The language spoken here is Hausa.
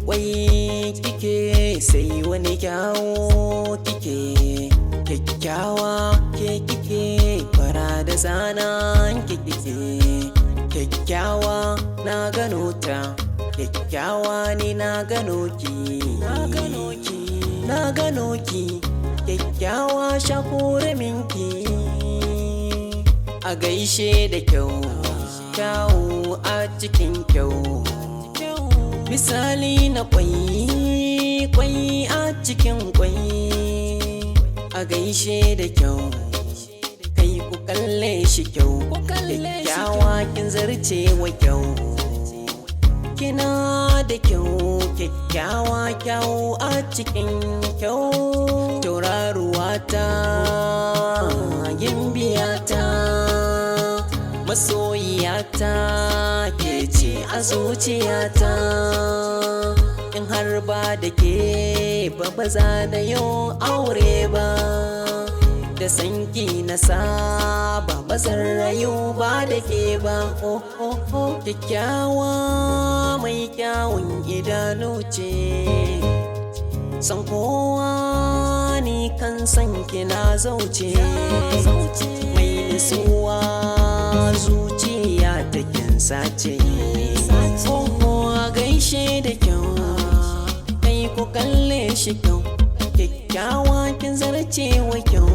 wai kike sai wani kyawo kike kyakkyawa ke kike fara da zanen kike kyakkyawa na gano ta kyakkyawa ni na gano ki na gano ki kyakkyawa shakure minki a gaishe da kyau kyawu a cikin kyau misali na kwai a cikin kwai a gaishe da kyau kai ku kalle shi kyau kyakkyawa kin zarce wa kyau kina da kyau kyakkyawa kyau a cikin kyau tauraruwa ta gimbiyata masoyiyata ke ce a zuciyata in har ba da ke ba za da yau aure ba da sanki na saba ba zan rayu ba da ke ba kyakkyawa mai kyawun idanu ce san kowa ni kan san kina zauce mai nisuwa zuciya ta kin sace a gaishe da kyau kai ku kalle shi kyau kyakkyawa kin zarce wa kyau